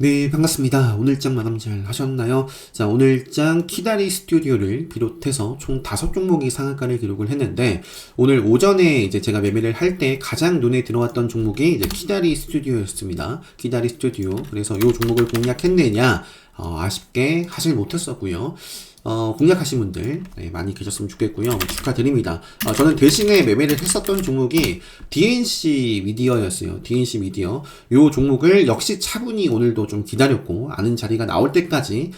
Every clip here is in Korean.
네, 반갑습니다. 오늘장 마감 잘 하셨나요? 자, 오늘장 키다리 스튜디오를 비롯해서 총 5종목이 상한가를 기록을 했는데, 오늘 오전에 이제 제가 매매를 할 때 가장 눈에 들어왔던 종목이 이제 키다리 스튜디오였습니다. 키다리 스튜디오. 그래서 이 종목을 공략했느냐, 아쉽게 하질 못했었고요. 공략하신 분들 많이 계셨으면 좋겠고요. 축하드립니다. 저는 대신에 매매를 했었던 종목이 DNC 미디어였어요. DNC 미디어. 요 종목을 역시 차분히 오늘도 좀 기다렸고, 아는 자리가 나올 때까지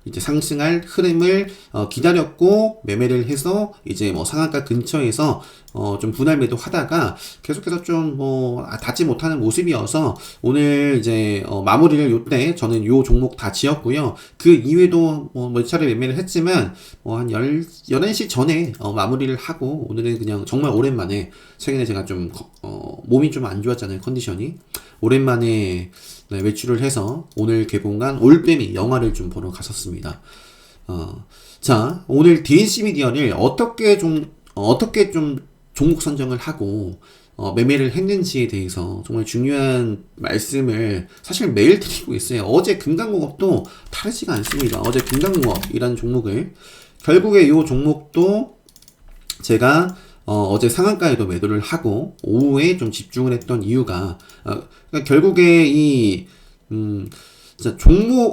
이제 상승할 흐름을 기다렸고, 매매를 해서 이제 뭐 상한가 근처에서 좀 분할 매도 하다가 계속해서 좀 닿지 못하는 모습이어서 오늘 이제 마무리를 요때 저는 요 종목 다 지었고요. 그 이외에도 몇 차례 매매를 했지만 한 11시 전에 마무리를 하고, 오늘은 그냥 정말 오랜만에, 최근에 제가 좀 몸이 좀 안 좋았잖아요. 컨디션이. 오랜만에 외출을 해서 오늘 개봉한 올빼미 영화를 좀 보러 갔었습니다. 자, 오늘 DNC 미디어를 어떻게 좀 종목 선정을 하고 매매를 했는지에 대해서 정말 중요한 말씀을 사실 매일 드리고 있어요. 어제 금강공업도 다르지가 않습니다. 어제 금강공업이라는 종목을, 결국에 이 종목도 제가 어제 상한가에도 매도를 하고 오후에 좀 집중을 했던 이유가, 그러니까 결국에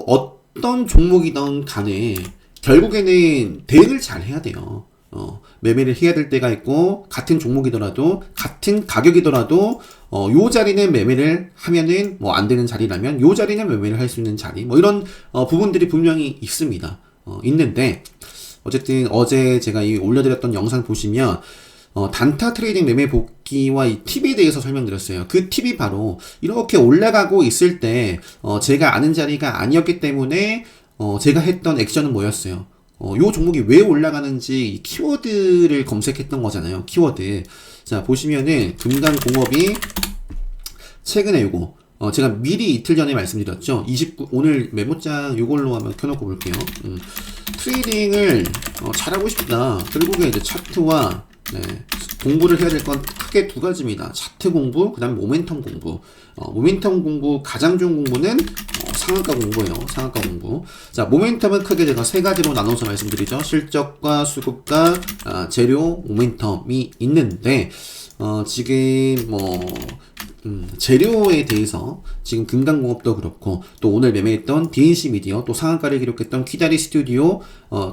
어떤 종목이든 간에 결국에는 대응을 잘 해야 돼요. 매매를 해야 될 때가 있고, 같은 종목이더라도, 같은 가격이더라도, 요 자리는 매매를 하면은, 안 되는 자리라면, 요 자리는 매매를 할 수 있는 자리, 이런, 부분들이 분명히 있습니다. 있는데, 어쨌든, 어제 제가 올려드렸던 영상 보시면, 단타 트레이딩 매매 복귀와 이 팁에 대해서 설명드렸어요. 그 팁이 바로, 이렇게 올라가고 있을 때, 제가 아는 자리가 아니었기 때문에, 제가 했던 액션은 뭐였어요? 요 종목이 왜 올라가는지 키워드를 검색했던 거잖아요. 키워드. 자, 보시면은 금강공업이 최근에 요거 제가 미리 이틀 전에 말씀드렸죠. 오늘 메모장 요걸로 한번 켜놓고 볼게요. 트레이딩을 잘하고 싶다. 결국에 이제 차트와 공부를 해야 될 건 크게 두 가지입니다. 차트 공부, 그 다음에 모멘텀 공부. 모멘텀 공부, 가장 좋은 공부는 상한가 공부예요. 상한가 공부. 자, 모멘텀은 크게 제가 세 가지로 나눠서 말씀드리죠. 실적과 수급과 재료, 모멘텀이 있는데, 지금 재료에 대해서 지금 금강공업도 그렇고, 또 오늘 매매했던 DNC 미디어, 또 상한가를 기록했던 키다리 스튜디오,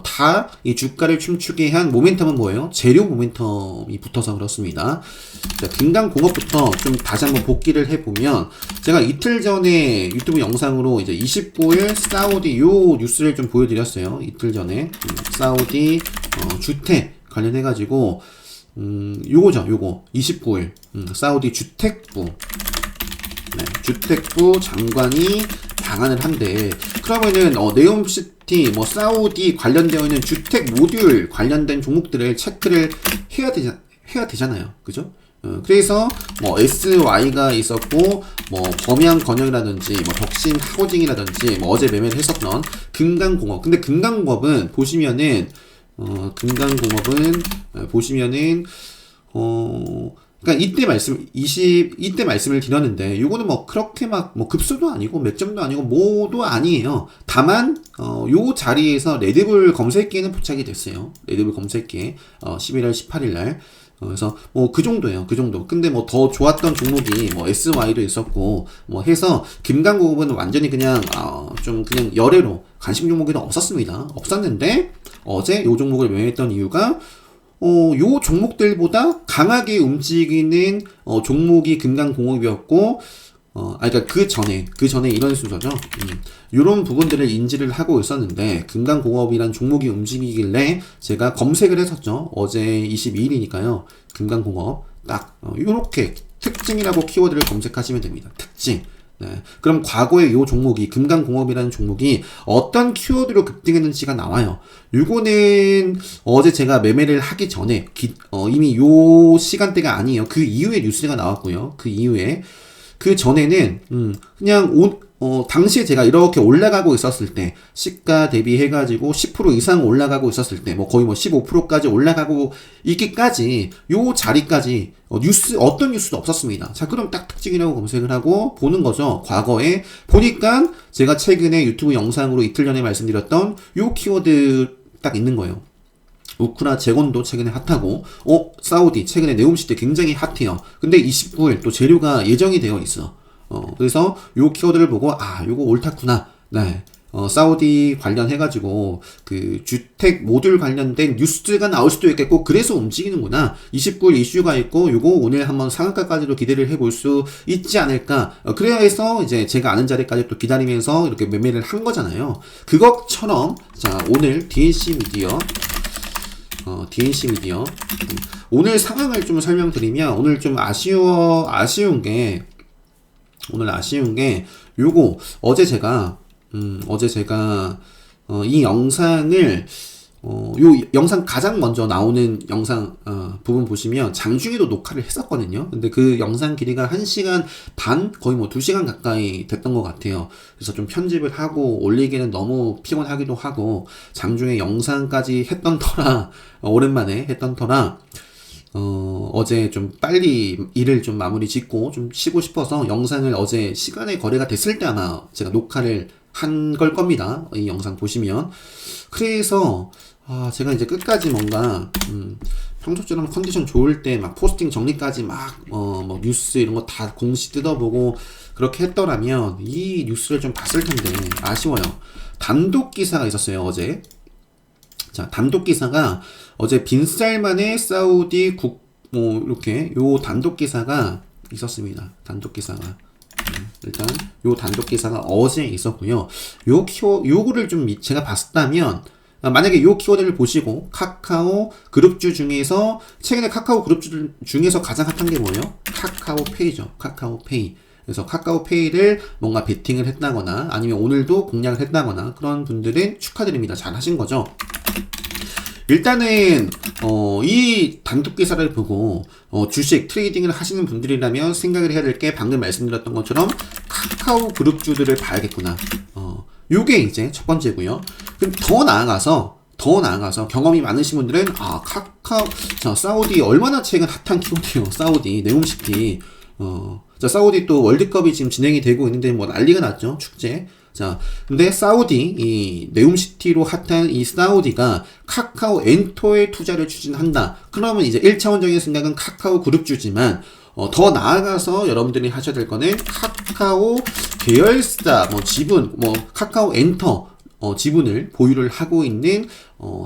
다 이 주가를 춤추게 한 모멘텀은 뭐예요? 재료 모멘텀이 붙어서 그렇습니다. 자, 금강공업부터 좀 다시 한번 복기를 해보면, 제가 이틀 전에 유튜브 영상으로 이제 29일 사우디 요 뉴스를 좀 보여드렸어요. 이틀 전에. 사우디 주택 관련해가지고, 요거 29일 사우디 주택부 주택부 장관이 방한을 한대. 그러면은 네옴시티 사우디 관련되어 있는 주택 모듈 관련된 종목들을 체크를 해야 되잖아요. 그죠? 그래서 SY가 있었고, 범양 건영이라든지 덕신 하우징이라든지 어제 매매를 했었던 금강공업. 근데 금강공업은 보시면은 보시면은, 그러니까 이때 말씀을 드렸는데, 요거는 그렇게 급소도 아니고, 맥점도 아니고, 뭐도 아니에요. 다만, 요 자리에서 레드불 검색기에는 포착이 됐어요. 레드불 검색기에, 11월 18일날. 그래서 그 정도예요. 그 정도. 근데 더 좋았던 종목이 SY도 있었고 해서 금강공업은 완전히 그냥 좀 그냥 열애로 관심 종목이 없었습니다. 없었는데 어제 요 종목을 매매했던 이유가 요 종목들보다 강하게 움직이는 종목이 금강공업이었고, 그러니까 그 전에 이런 순서죠. 요런 부분들을 인지를 하고 있었는데, 금강공업이란 종목이 움직이길래 제가 검색을 했었죠. 어제 22일이니까요. 금강공업. 딱, 요렇게 특징이라고 키워드를 검색하시면 됩니다. 특징. 그럼 과거에 요 종목이, 금강공업이라는 종목이 어떤 키워드로 급등했는지가 나와요. 요거는 어제 제가 매매를 하기 전에, 이미 요 시간대가 아니에요. 그 이후에 뉴스가 나왔고요. 그 전에는, 그냥 당시에 제가 이렇게 올라가고 있었을 때, 시가 대비해가지고 10% 이상 올라가고 있었을 때, 뭐 거의 뭐 15%까지 올라가고 있기까지, 요 자리까지, 어떤 뉴스도 없었습니다. 자, 그럼 딱 특징이라고 검색을 하고 보는 거죠. 과거에 보니까 제가 최근에 유튜브 영상으로 이틀 전에 말씀드렸던 요 키워드 딱 있는 거예요. 우크라 재건도 최근에 핫하고, 사우디 최근에 네옴시티 굉장히 핫해요. 근데 29일 또 재료가 예정이 되어 있어. 그래서 요 키워드를 보고, 요거 옳다구나. 네. 사우디 관련해가지고, 그, 주택 모듈 관련된 뉴스가 나올 수도 있겠고, 그래서 움직이는구나. 29일 이슈가 있고, 요거 오늘 한번 상한가까지도 기대를 해볼 수 있지 않을까. 그래서 이제 제가 아는 자리까지 또 기다리면서 이렇게 매매를 한 거잖아요. 그것처럼, 자, 오늘 DNC 미디어, 오늘 상황을 좀 설명드리면, 오늘 좀 아쉬운 게, 요거, 어제 제가, 이 영상을, 요 영상 가장 먼저 나오는 영상, 부분 보시면 장중에도 녹화를 했었거든요. 근데 그 영상 길이가 1시간 반? 거의 뭐 2시간 가까이 됐던 것 같아요. 그래서 좀 편집을 하고 올리기는 너무 피곤하기도 하고, 장중에 영상까지 했던 터라, 오랜만에 했던 터라, 어제 좀 빨리 일을 좀 마무리 짓고 좀 쉬고 싶어서 영상을 어제 시간의 거래가 됐을 때 아마 제가 녹화를 한 걸 겁니다. 이 영상 보시면. 그래서, 제가 이제 끝까지 뭔가, 평소처럼 컨디션 좋을 때 막 포스팅 정리까지 뭐 뉴스 이런 거 다 공시 뜯어보고 그렇게 했더라면 이 뉴스를 좀 봤을 텐데 아쉬워요. 단독 기사가 있었어요, 어제. 자, 단독 기사가 어제 빈살만의 사우디 이렇게 요 단독 기사가 있었습니다. 단독 기사가. 일단 요 단독 기사가 어제 있었고요. 요거를 좀 제가 봤다면, 만약에 요 키워드를 보시고 카카오 그룹주 중에서 최근에 카카오 그룹주 중에서 가장 핫한 게 뭐예요? 카카오페이죠. 카카오페이. 그래서 카카오페이를 뭔가 베팅을 했다거나 아니면 오늘도 공략을 했다거나 그런 분들은 축하드립니다. 잘 하신 거죠. 일단은 이 단독 기사를 보고 주식 트레이딩을 하시는 분들이라면 생각을 해야 될 게 방금 말씀드렸던 것처럼 카카오 그룹주들을 봐야겠구나. 요게 이제 첫 번째고요. 그럼 더 나아가서 경험이 많으신 분들은 자, 사우디 얼마나 최근 핫한 키워드예요. 사우디 네옴시티. 자, 사우디 또 월드컵이 지금 진행이 되고 있는데 뭐 난리가 났죠. 축제. 자, 근데 사우디, 이 네옴시티로 핫한 이 사우디가 카카오 엔터에 투자를 추진한다. 그러면 이제 1차원적인 생각은 카카오 그룹주지만, 더 나아가서 여러분들이 하셔야 될 거는 카카오 계열사, 지분, 카카오 엔터, 지분을 보유를 하고 있는,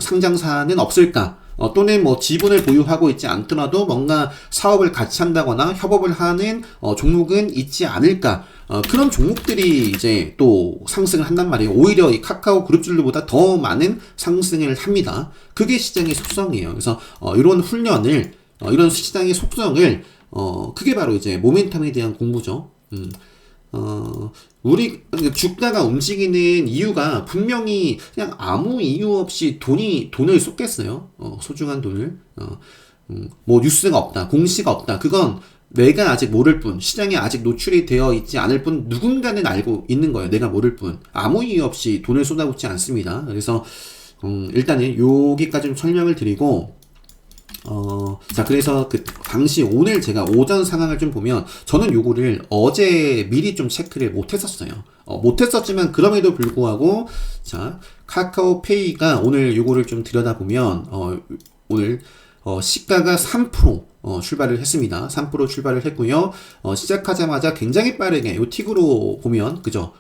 상장사는 없을까? 또는 지분을 보유하고 있지 않더라도 뭔가 사업을 같이 한다거나 협업을 하는 종목은 있지 않을까. 그런 종목들이 이제 또 상승을 한단 말이에요. 오히려 이 카카오 그룹주들보다 더 많은 상승을 합니다. 그게 시장의 속성이에요. 그래서 이런 훈련을, 이런 시장의 속성을, 그게 바로 이제 모멘텀에 대한 공부죠. 우리 주가가 움직이는 이유가 분명히 그냥 아무 이유 없이 돈을 쏟겠어요. 소중한 돈을. 뉴스가 없다, 공시가 없다. 그건 내가 아직 모를 뿐, 시장에 아직 노출이 되어 있지 않을 뿐, 누군가는 알고 있는 거예요. 내가 모를 뿐. 아무 이유 없이 돈을 쏟아붓지 않습니다. 그래서, 일단은 여기까지 좀 설명을 드리고, 자, 그래서 그 당시 오늘 제가 오전 상황을 좀 보면 저는 요거를 어제 미리 좀 체크를 못했었어요. 못했었지만 그럼에도 불구하고, 자, 카카오페이가 오늘 요거를 좀 들여다보면, 오늘 시가가 3% 출발을 했습니다. 3% 출발을 했고요. 시작하자마자 굉장히 빠르게 요 틱으로 보면, 그죠?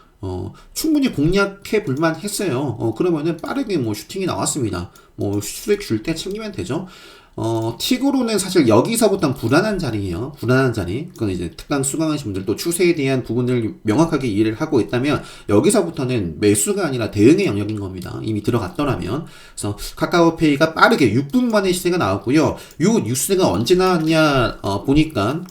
충분히 공략해 볼만 했어요. 그러면은 빠르게 슈팅이 나왔습니다. 수익 줄 때 챙기면 되죠. 틱으로는 사실 여기서부터는 불안한 자리예요. 불안한 자리. 그건 이제 특강 수강하신 분들 또 추세에 대한 부분을 명확하게 이해를 하고 있다면 여기서부터는 매수가 아니라 대응의 영역인 겁니다. 이미 들어갔더라면. 그래서 카카오페이가 빠르게 6분 만에 시세가 나왔고요. 요 뉴스가 언제 나왔냐 보니까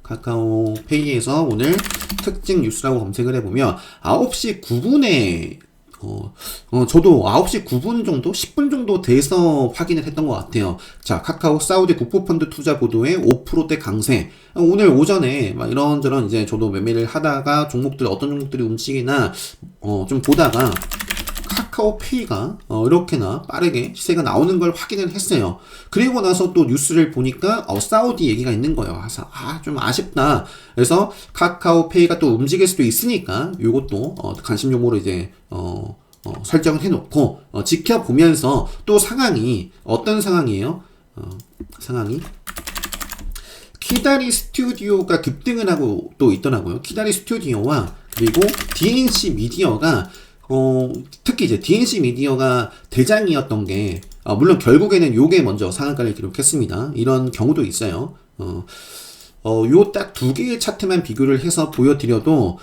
카카오페이에서 오늘 특징 뉴스라고 검색을 해보면 9시 9분에 저도 9시 9분 정도? 10분 정도 돼서 확인을 했던 것 같아요. 자, 카카오 사우디 국부펀드 투자 보도에 5%대 강세. 오늘 오전에 막 이런저런 이제 저도 매매를 하다가 어떤 종목들이 움직이나, 좀 보다가 카카오페이가 이렇게나 빠르게 시세가 나오는 걸 확인을 했어요. 그리고 나서 또 뉴스를 보니까 사우디 얘기가 있는 거예요. 그래서 좀 아쉽다. 그래서 카카오페이가 또 움직일 수도 있으니까 요것도 관심 종목으로 이제 설정을 해놓고 지켜보면서 또 상황이 어떤 상황이에요? 상황이 키다리 스튜디오가 급등을 하고 또 있더라고요. 키다리 스튜디오와 그리고 DNC 미디어가 특히 이제 DNC 미디어가 대장이었던 게, 물론 결국에는 요게 먼저 상한가를 기록했습니다. 이런 경우도 있어요. 요 딱 두 개의 차트만 비교를 해서 보여드려도,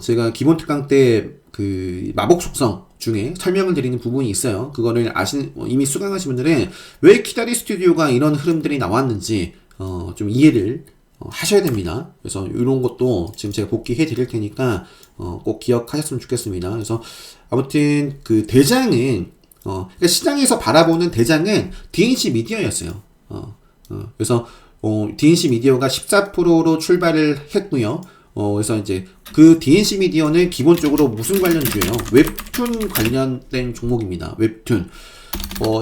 제가 기본 특강 때 그 마법 속성 중에 설명을 드리는 부분이 있어요. 그거를 이미 수강하신 분들은 왜 키다리 스튜디오가 이런 흐름들이 나왔는지, 좀 이해를 하셔야 됩니다. 그래서 이런 것도 지금 제가 복귀해 드릴 테니까 꼭 기억하셨으면 좋겠습니다. 그래서 아무튼 그 대장은 그러니까 시장에서 바라보는 대장은 DNC 미디어였어요. 그래서 DNC 미디어가 14%로 출발을 했고요. 그래서 이제 그 DNC 미디어는 기본적으로 무슨 관련주예요? 웹툰 관련된 종목입니다. 웹툰.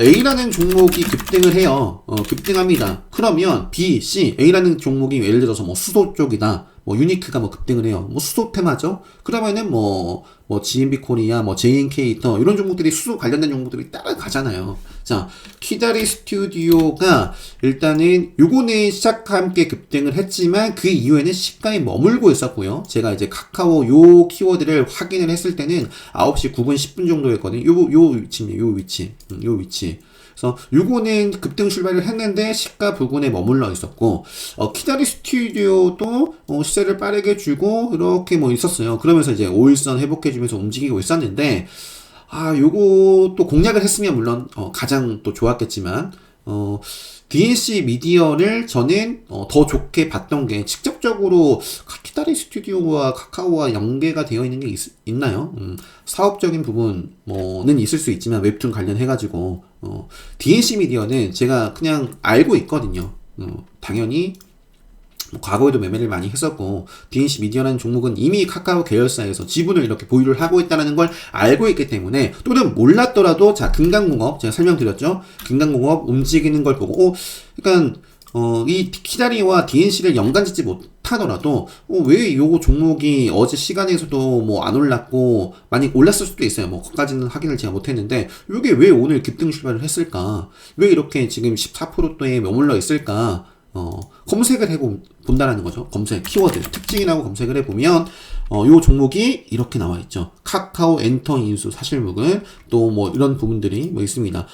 A라는 종목이 급등을 해요. 급등합니다. 그러면 B, C, A라는 종목이 예를 들어서 뭐 수소 쪽이다. 뭐 유니크가 뭐 급등을 해요. 뭐 수소 테마죠. 그러면은 뭐 GMB 코리아, 뭐 JNK 이런 종목들이 수소 관련된 종목들이 따라가잖아요. 자, 키다리 스튜디오가 일단은 요거는 시작과 함께 급등을 했지만 그 이후에는 시가에 머물고 있었고요. 제가 이제 카카오 요 키워드를 확인을 했을 때는 9시 9분 10분 정도였거든요. 요 위치입니다. 요 위치. 그래서 요거는 급등 출발을 했는데 시가 부근에 머물러 있었고, 키다리 스튜디오도 시세를 빠르게 주고 이렇게 뭐 있었어요. 그러면서 이제 5일선 회복해주면서 움직이고 있었는데, 요것도 공략을 했으면 물론 가장 또 좋았겠지만, DNC 미디어를 저는 더 좋게 봤던 게 직접적으로 키다리 스튜디오와 카카오와 연계가 되어 있는 게 있나요? 사업적인 부분은 있을 수 있지만 웹툰 관련해가지고 DNC 미디어는 제가 그냥 알고 있거든요. 당연히 과거에도 매매를 많이 했었고 DNC 미디어라는 종목은 이미 카카오 계열사에서 지분을 이렇게 보유를 하고 있다는 걸 알고 있기 때문에, 또는 몰랐더라도 자, 금강공업 제가 설명드렸죠. 금강공업 움직이는 걸 보고 그러니까 이 키다리와 DNC를 연관짓지 못하더라도 왜 요거 종목이 어제 시간에서도 뭐 안 올랐고 많이 올랐을 수도 있어요. 뭐 그것까지는 확인을 제가 못했는데 요게 왜 오늘 급등 출발을 했을까? 왜 이렇게 지금 14%대에 머물러 있을까? 검색을 해본다라는 거죠. 검색, 키워드, 특징이라고 검색을 해보면, 요 종목이 이렇게 나와 있죠. 카카오 엔터 인수 사실무근, 또 뭐 이런 부분들이 뭐 있습니다.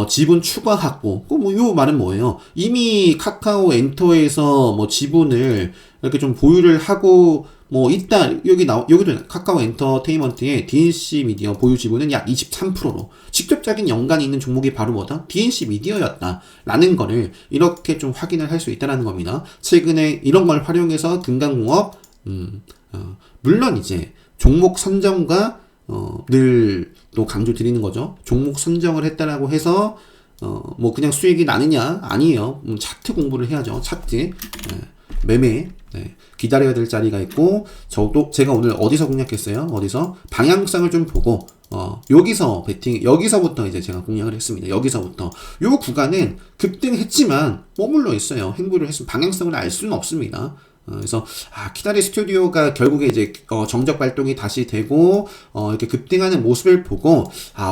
지분 추가 확보. 요 말은 뭐예요? 이미 카카오 엔터에서 뭐 지분을 이렇게 좀 보유를 하고, 뭐 있다. 여기도 카카오 엔터테인먼트의 DNC 미디어 보유 지분은 약 23%로 직접적인 연관이 있는 종목이 바로 뭐다? DNC 미디어였다 라는 거를 이렇게 좀 확인을 할 수 있다는 겁니다. 최근에 이런 걸 활용해서 금강공업 물론 이제 종목 선정과 늘 또 강조 드리는 거죠. 종목 선정을 했다라고 해서 뭐 그냥 수익이 나느냐? 아니에요. 차트 공부를 해야죠. 차트. 매매. 기다려야 될 자리가 있고, 제가 오늘 어디서 공략했어요? 방향성을 좀 보고, 여기서부터 이제 제가 공략을 했습니다. 여기서부터. 요 구간은 급등했지만 머물러 있어요. 행보를 했으면 방향성을 알 수는 없습니다. 그래서 키다리 스튜디오가 결국에 이제 정적 발동이 다시 되고 이렇게 급등하는 모습을 보고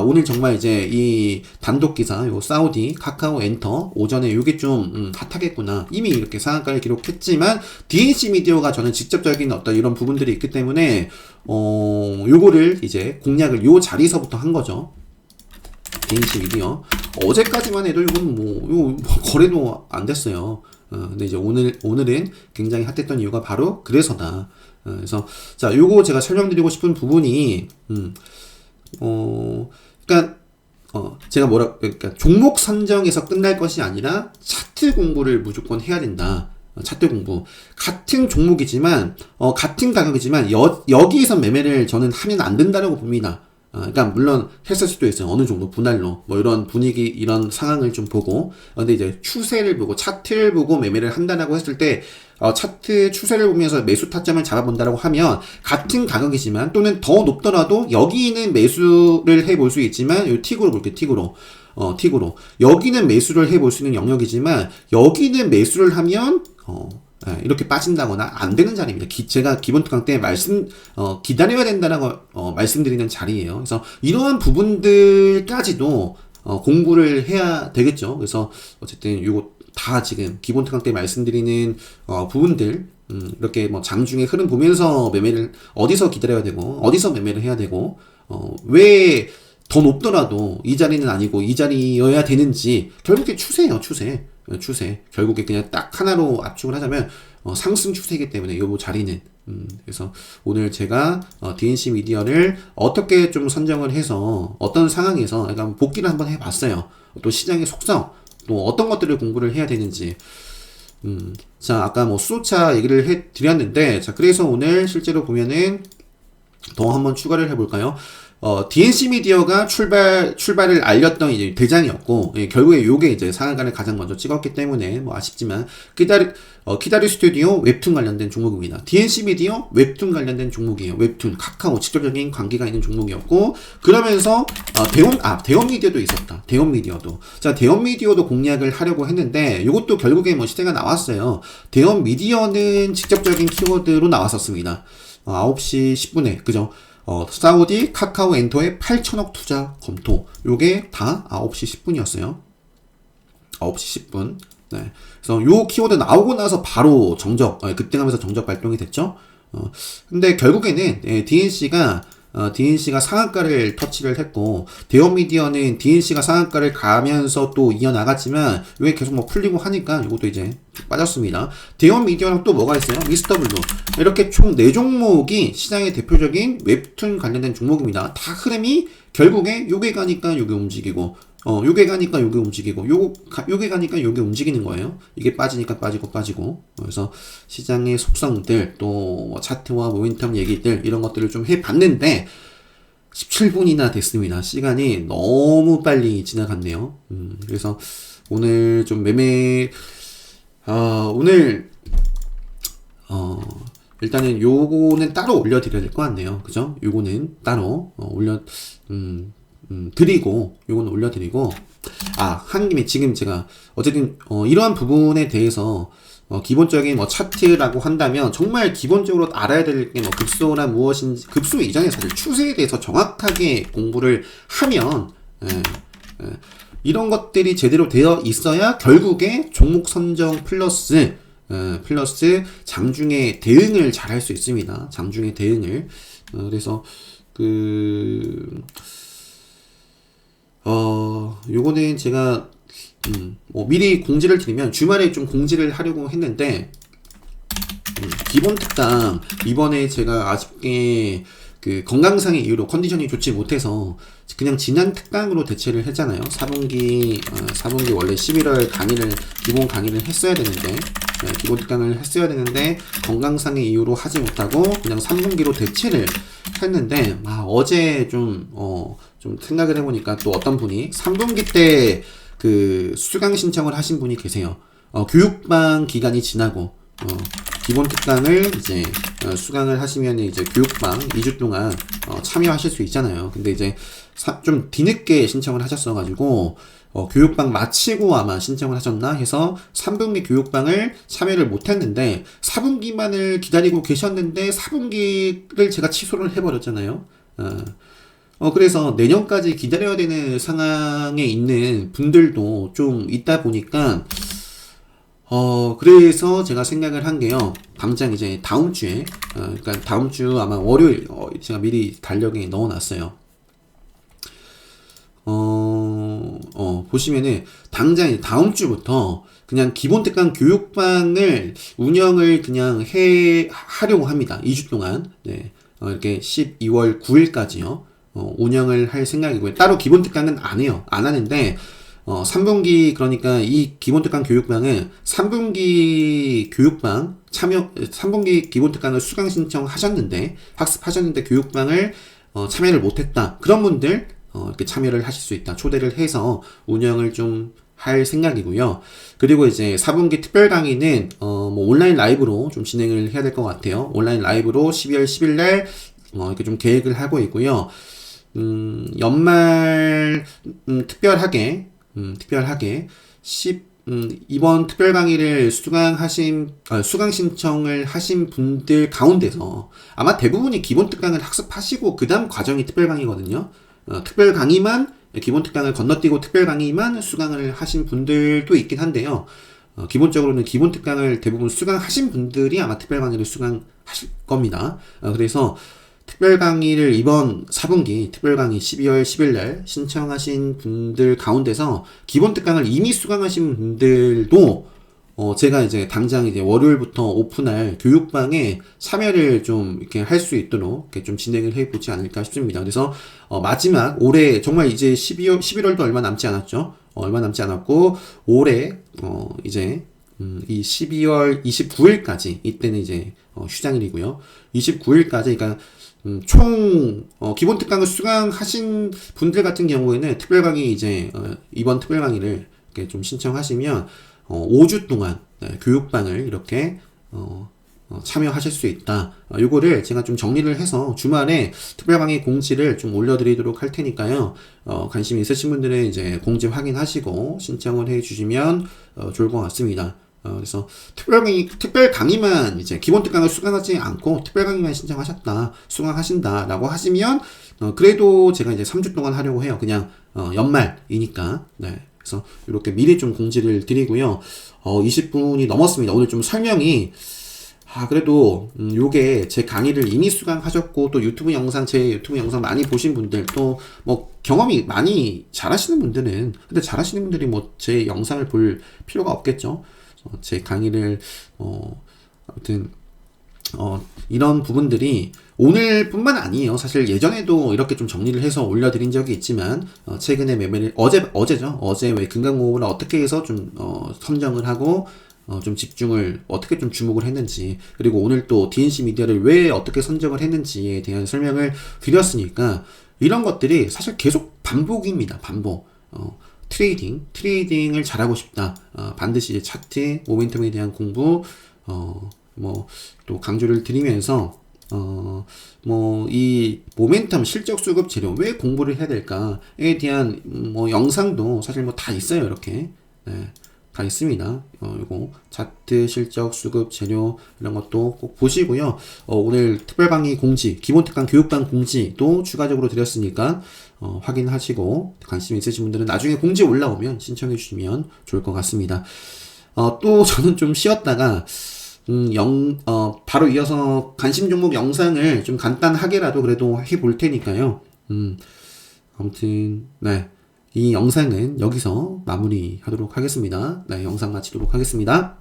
오늘 정말 이제 이 단독 기사 요 사우디 카카오 엔터 오전에 요게 좀 핫하겠구나. 이미 이렇게 상한가를 기록했지만 DNC 미디어가 저는 직접적인 어떤 이런 부분들이 있기 때문에 요거를 이제 공략을 요 자리서부터 한 거죠. DNC 미디어 어제까지만 해도 요 거래도 안 됐어요. 근데 이제 오늘은 굉장히 핫했던 이유가 바로 그래서다. 그래서, 자, 요거 제가 설명드리고 싶은 부분이, 그러니까 종목 선정에서 끝날 것이 아니라 차트 공부를 무조건 해야 된다. 차트 공부. 같은 종목이지만, 같은 가격이지만, 여기에서 매매를 저는 하면 안 된다라고 봅니다. 그러니까 물론 했을 수도 있어요. 어느 정도 분할로 뭐 이런 분위기 이런 상황을 좀 보고. 근데 이제 추세를 보고 차트를 보고 매매를 한다라고 했을 때 차트 추세를 보면서 매수 타점을 잡아본다라고 하면 같은 가격이지만 또는 더 높더라도 여기는 매수를 해볼 수 있지만 요 틱으로 볼게요. 틱으로 여기는 매수를 해볼 수 있는 영역이지만 여기는 매수를 하면 이렇게 빠진다거나 안 되는 자리입니다. 제가 기본 특강 때 기다려야 된다라고 말씀드리는 자리예요. 그래서 이러한 부분들까지도 공부를 해야 되겠죠. 그래서 어쨌든 요거 다 지금 기본 특강 때 말씀드리는 부분들 이렇게 뭐 장중의 흐름 보면서 매매를 어디서 기다려야 되고 어디서 매매를 해야 되고 왜 더 높더라도 이 자리는 아니고 이 자리여야 되는지 결국에 추세예요. 추세. 결국에 그냥 딱 하나로 압축을 하자면 상승 추세이기 때문에 요 자리는 그래서 오늘 제가 DNC 미디어를 어떻게 좀 선정을 해서 어떤 상황에서 그러니까 복기를 한번 해봤어요. 또 시장의 속성 또 어떤 것들을 공부를 해야 되는지 자 아까 뭐 수소차 얘기를 해드렸는데 자 그래서 오늘 실제로 보면은 더 한번 추가를 해볼까요? DNC 미디어가 출발을 알렸던 이제 대장이었고, 결국에 요게 이제 상한가를 가장 먼저 찍었기 때문에, 뭐 아쉽지만, 키다리 스튜디오 웹툰 관련된 종목입니다. DNC 미디어 웹툰 관련된 종목이에요. 웹툰, 카카오 직접적인 관계가 있는 종목이었고, 그러면서, 대원 미디어도 있었다. 대원 미디어도. 자, 대원 미디어도 공략을 하려고 했는데, 요것도 결국에 뭐 시대가 나왔어요. 대원 미디어는 직접적인 키워드로 나왔었습니다. 9시 10분에, 그죠? 사우디 카카오 엔터의 8천억 투자 검토. 요게 다 9시 10분이었어요. 9시 10분. 네. 그래서 요 키워드 나오고 나서 바로 급등하면서 정적 발동이 됐죠. 근데 결국에는, DNC가 상한가를 터치를 했고, 대원 미디어는 DNC가 상한가를 가면서 또 이어나갔지만, 이게 계속 뭐 풀리고 하니까 이것도 이제 빠졌습니다. 대원 미디어랑 또 뭐가 있어요? 미스터블루. 이렇게 총 4종목이 시장의 대표적인 웹툰 관련된 종목입니다. 다 흐름이 결국에 요게 가니까 요게 움직이고, 요게 가니까 요게 움직이고, 요게 가니까 요게 움직이는 거예요. 이게 빠지니까 빠지고. 그래서 시장의 속성들, 또 차트와 모멘텀 얘기들, 이런 것들을 좀 해봤는데, 17분이나 됐습니다. 시간이 너무 빨리 지나갔네요. 그래서 오늘 좀 일단은 요거는 따로 올려드려야 될 것 같네요. 그죠? 요거는 따로, 드리고, 요거는 올려드리고, 한 김에 지금 제가, 어쨌든, 이러한 부분에 대해서, 기본적인 뭐 차트라고 한다면, 정말 기본적으로 알아야 될 게 뭐 급소나 무엇인지, 급소 이전에 사실 추세에 대해서 정확하게 공부를 하면, 이런 것들이 제대로 되어 있어야 결국에 종목 선정 플러스 장중에 대응을 잘 할 수 있습니다. 장중에 대응을. 그래서, 요거는 제가, 미리 공지를 드리면, 주말에 좀 공지를 하려고 했는데, 기본 특강, 이번에 제가 아쉽게, 건강상의 이유로 컨디션이 좋지 못해서, 그냥 지난 특강으로 대체를 했잖아요. 4분기 원래 11월 기본 강의를 했어야 되는데, 기본 특강을 했어야 되는데, 건강상의 이유로 하지 못하고, 그냥 3분기로 대체를 했는데, 어제 좀 생각을 해보니까 또 어떤 분이 3분기 때 수강 신청을 하신 분이 계세요. 교육방 기간이 지나고, 기본 특강을 이제 수강을 하시면 이제 교육방 2주 동안 참여하실 수 있잖아요. 근데 이제 좀 뒤늦게 신청을 하셨어가지고 교육방 마치고 아마 신청을 하셨나 해서 3분기 교육방을 참여를 못했는데 4분기만을 기다리고 계셨는데 4분기를 제가 취소를 해버렸잖아요. 그래서 내년까지 기다려야 되는 상황에 있는 분들도 좀 있다 보니까 그래서 제가 생각을 한 게요. 당장 이제 다음 주에, 그러니까 다음 주 아마 월요일, 제가 미리 달력에 넣어놨어요. 보시면은, 당장 다음 주부터 그냥 기본 특강 교육방을 운영을 그냥 하려고 합니다. 2주 동안. 네. 이렇게 12월 9일까지요. 운영을 할 생각이고요. 따로 기본 특강은 안 해요. 안 하는데, 3분기, 그러니까 이 기본 특강 교육방은 3분기 기본 특강을 수강 신청하셨는데, 학습하셨는데 교육방을 참여를 못했다. 그런 분들 이렇게 참여를 하실 수 있다. 초대를 해서 운영을 좀 할 생각이고요. 그리고 이제 4분기 특별 강의는 뭐 온라인 라이브로 좀 진행을 해야 될 것 같아요. 온라인 라이브로 12월 10일 날 이렇게 좀 계획을 하고 있고요. 연말 특별하게 이번 특별 강의를 수강 신청을 하신 분들 가운데서 아마 대부분이 기본 특강을 학습하시고 그 다음 과정이 특별 강의거든요. 특별 강의만 기본 특강을 건너뛰고 특별 강의만 수강을 하신 분들도 있긴 한데요. 기본적으로는 기본 특강을 대부분 수강하신 분들이 아마 특별 강의를 수강하실 겁니다. 그래서 특별 강의를 이번 4분기 특별 강의 12월 10일 날 신청하신 분들 가운데서 기본 특강을 이미 수강하신 분들도 제가 이제 당장 이제 월요일부터 오픈할 교육방에 참여를 좀 이렇게 할 수 있도록 이렇게 좀 진행을 해 보지 않을까 싶습니다. 그래서 마지막 올해 정말 이제 11월도 얼마 남지 않았죠. 얼마 남지 않았고 올해 이제 이 12월 29일까지 이때는 이제 휴장일이고요. 29일까지 그러니까 총 기본 특강을 수강하신 분들 같은 경우에는 특별 강의 이제 이번 특별 강의를 이렇게 좀 신청하시면 5주 동안 교육방을 이렇게 참여하실 수 있다. 요거를 제가 좀 정리를 해서 주말에 특별 강의 공지를 좀 올려드리도록 할 테니까요. 관심 있으신 분들은 이제 공지 확인하시고 신청을 해 주시면 좋을 것 같습니다. 그래서 특별 강의만 이제 기본 특강을 수강하지 않고 특별 강의만 수강하신다라고 하시면 그래도 제가 이제 3주 동안 하려고 해요. 그냥 연말이니까. 네. 그래서 이렇게 미리 좀 공지를 드리고요. 20분이 넘었습니다. 오늘 좀 설명이 그래도 요게 제 강의를 이미 수강하셨고 또 제 유튜브 영상 많이 보신 분들 또 뭐 경험이 많이 잘하시는 분들은 근데 잘하시는 분들이 뭐 제 영상을 볼 필요가 없겠죠. 제 강의를 아무튼 이런 부분들이 오늘뿐만 아니에요. 사실 예전에도 이렇게 좀 정리를 해서 올려드린 적이 있지만 최근에 매매를 어제 왜 금강목을 어떻게 해서 좀 선정을 하고 좀 집중을 어떻게 좀 주목을 했는지 그리고 오늘 또 DNC 미디어를 왜 어떻게 선정을 했는지에 대한 설명을 드렸으니까 이런 것들이 사실 계속 반복입니다. 반복. 트레이딩을 잘하고 싶다. 반드시 이제 차트, 모멘텀에 대한 공부, 뭐 또 강조를 드리면서 이 모멘텀 실적 수급 재료 왜 공부를 해야 될까에 대한 뭐 영상도 사실 뭐 다 있어요. 이렇게 다 있습니다. 이거 차트 실적 수급 재료 이런 것도 꼭 보시고요. 오늘 특별 강의 공지, 기본 특강 교육반 공지도 추가적으로 드렸으니까 확인하시고 관심 있으신 분들은 나중에 공지 올라오면 신청해 주시면 좋을 것 같습니다. 또 저는 좀 쉬었다가 바로 이어서 관심 종목 영상을 좀 간단하게라도 그래도 해볼 테니까요. 아무튼, 이 영상은 여기서 마무리하도록 하겠습니다. 영상 마치도록 하겠습니다.